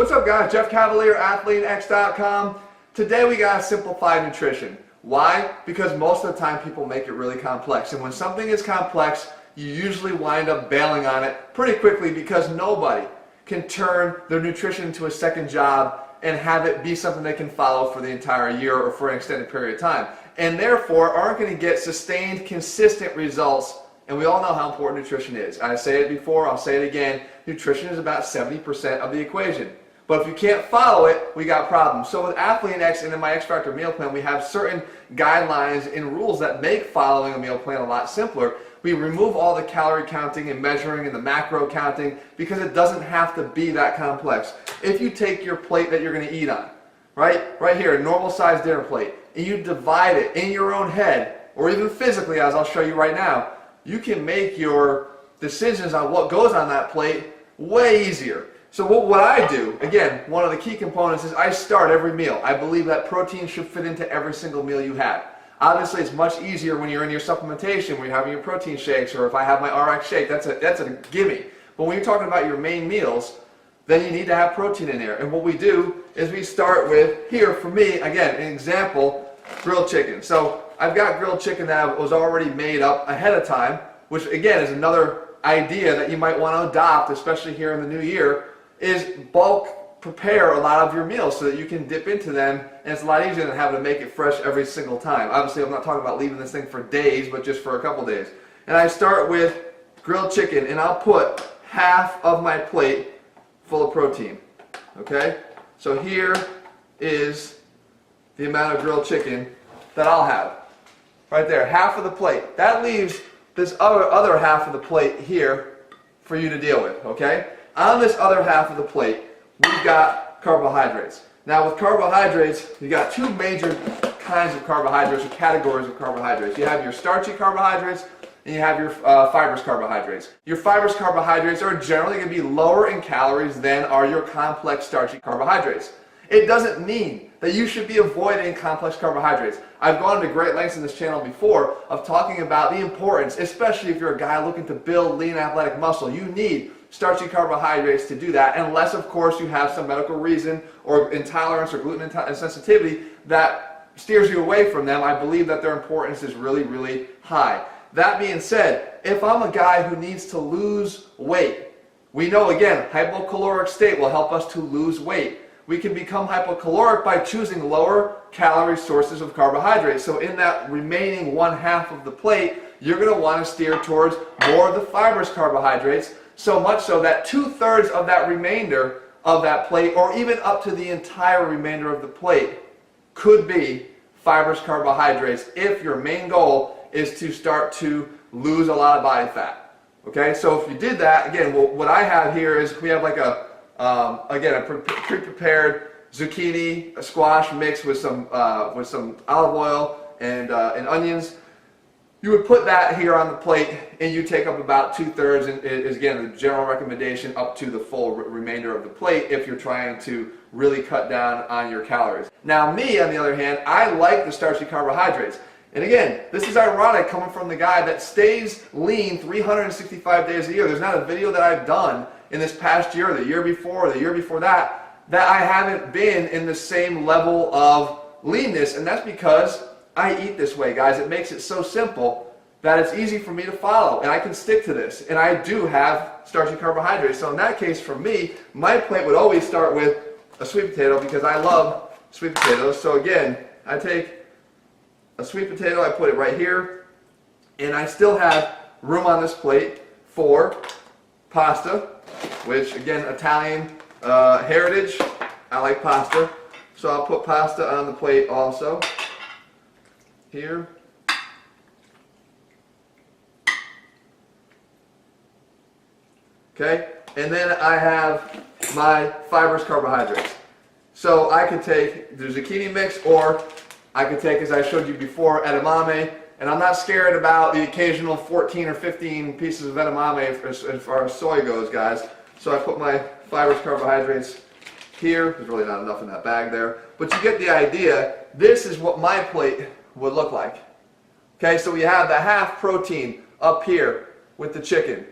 What's up guys, Jeff Cavalier, ATHLEAN-X.com. Today we got simplified nutrition. Why? Because most of the time people make it really complex. And when something is complex, you usually wind up bailing on it pretty quickly because nobody can turn their nutrition into a second job and have it be something they can follow for the entire year or for an extended period of time. And therefore aren't going to get sustained, consistent results. And we all know how important nutrition is. I say it before, I'll say it again. Nutrition is about 70% of the equation. But if you can't follow it, we got problems. So with ATHLEAN-X and in my X Factor meal plan, we have certain guidelines and rules that make following a meal plan a lot simpler. We remove all the calorie counting and measuring and the macro counting because it doesn't have to be that complex. If you take your plate that you're going to eat on, right here, a normal sized dinner plate, and you divide it in your own head, or even physically, as I'll show you right now, you can make your decisions on what goes on that plate way easier. So what I do, again, one of the key components is I start every meal. I believe that protein should fit into every single meal you have. Obviously, it's much easier when you're in your supplementation, when you're having your protein shakes, or if I have my RX shake, that's a gimme. But when you're talking about your main meals, then you need to have protein in there. And what we do is we start with, here for me, again, an example, grilled chicken. So I've got grilled chicken that was already made up ahead of time, which again is another idea that you might want to adopt, especially here in the new year, is bulk prepare a lot of your meals so that you can dip into them, and it's a lot easier than having to make it fresh every single time. Obviously, I'm not talking about leaving this thing for days, but just for a couple days. And I start with grilled chicken, and I'll put half of my plate full of protein. Okay? So here is the amount of grilled chicken that I'll have. Right there, half of the plate. That leaves this other half of the plate here for you to deal with, okay? On this other half of the plate, we've got carbohydrates. Now with carbohydrates, you got two major kinds of carbohydrates or categories of carbohydrates. You have your starchy carbohydrates and you have your fibrous carbohydrates. Your fibrous carbohydrates are generally going to be lower in calories than are your complex starchy carbohydrates. It doesn't mean that you should be avoiding complex carbohydrates. I've gone to great lengths in this channel before of talking about the importance, especially if you're a guy looking to build lean athletic muscle. You need starchy carbohydrates to do that, unless of course you have some medical reason or intolerance or gluten sensitivity that steers you away from them. I believe that their importance is really, really high. That being said, if I'm a guy who needs to lose weight, we know again, hypocaloric state will help us to lose weight. We can become hypocaloric by choosing lower calorie sources of carbohydrates. So in that remaining one half of the plate, you're going to want to steer towards more of the fibrous carbohydrates, so much so that 2/3 of that remainder of that plate, or even up to the entire remainder of the plate, could be fibrous carbohydrates if your main goal is to start to lose a lot of body fat. Okay, so if you did that, again, what I have here is we have like a pre-prepared zucchini, a squash mixed with some olive oil and onions. You would put that here on the plate, and you take up about 2/3, and is again the general recommendation up to the full remainder of the plate if you're trying to really cut down on your calories. Now me, on the other hand, I like the starchy carbohydrates. And again, this is ironic coming from the guy that stays lean 365 days a year. There's not a video that I've done in this past year, the year before, the year before that I haven't been in the same level of leanness, and that's because I eat this way, guys. It makes it so simple that it's easy for me to follow, and I can stick to this. And I do have starchy carbohydrates. So in that case, for me, my plate would always start with a sweet potato because I love sweet potatoes. So again, I take a sweet potato, I put it right here, and I still have room on this plate for pasta, which again, Italian heritage. I like pasta. So I'll put pasta on the plate also. Here. Okay, and then I have my fibrous carbohydrates. So I could take the zucchini mix, or I could take, as I showed you before, edamame. And I'm not scared about the occasional 14 or 15 pieces of edamame as far as soy goes, guys. So I put my fibrous carbohydrates here. There's really not enough in that bag there. But you get the idea. This is what my plate would look like. Okay, so we have the half protein up here with the chicken.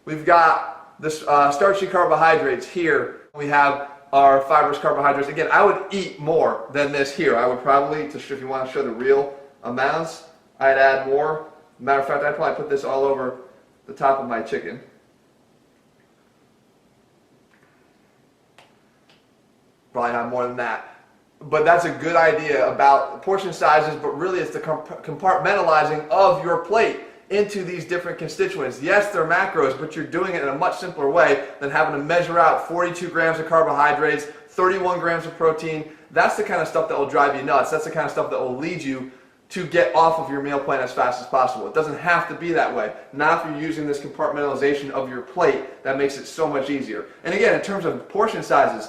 We've got the starchy carbohydrates here. We have our fibrous carbohydrates. Again, I would eat more than this here. I would probably, if you want to show the real amounts, I'd add more. Matter of fact, I'd probably put this all over the top of my chicken. Probably not more than that. But that's a good idea about portion sizes, but really it's the compartmentalizing of your plate into these different constituents. Yes, they're macros, but you're doing it in a much simpler way than having to measure out 42 grams of carbohydrates, 31 grams of protein. That's the kind of stuff that will drive you nuts. That's the kind of stuff that will lead you to get off of your meal plan as fast as possible. It doesn't have to be that way. Not if you're using this compartmentalization of your plate. That makes it so much easier. And again, in terms of portion sizes,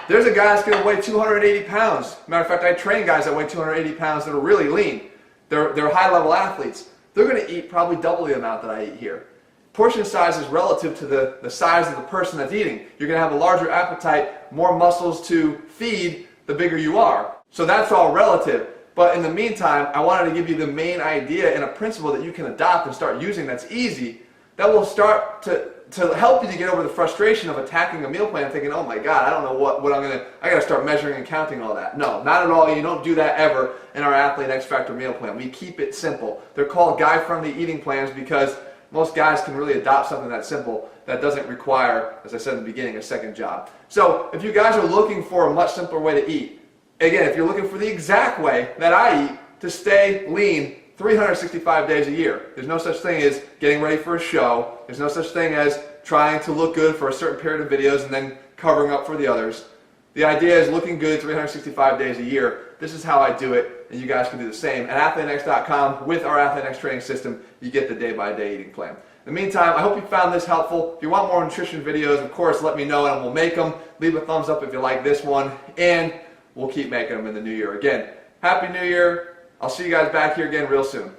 there's a guy that's going to weigh 280 pounds. Matter of fact, I train guys that weigh 280 pounds that are really lean. They're high-level athletes. They're going to eat probably double the amount that I eat here. Portion size is relative to the size of the person that's eating. You're going to have a larger appetite, more muscles to feed the bigger you are. So that's all relative. But in the meantime, I wanted to give you the main idea and a principle that you can adopt and start using that's easy, that will start to help you to get over the frustration of attacking a meal plan thinking, oh my God, I don't know what I'm going to, I got to start measuring and counting all that. No, not at all. You don't do that ever in our Athlete X Factor meal plan. We keep it simple. They're called guy-friendly eating plans because most guys can really adopt something that simple that doesn't require, as I said in the beginning, a second job. So if you guys are looking for a much simpler way to eat, again, if you're looking for the exact way that I eat to stay lean 365 days a year. There's no such thing as getting ready for a show. There's no such thing as trying to look good for a certain period of videos and then covering up for the others. The idea is looking good 365 days a year. This is how I do it, and you guys can do the same. At AthleteX.com, with our AthleteX training system, you get the day-by-day eating plan. In the meantime, I hope you found this helpful. If you want more nutrition videos, of course, let me know and we'll make them. Leave a thumbs up if you like this one, and we'll keep making them in the new year. Again, Happy New Year. I'll see you guys back here again real soon.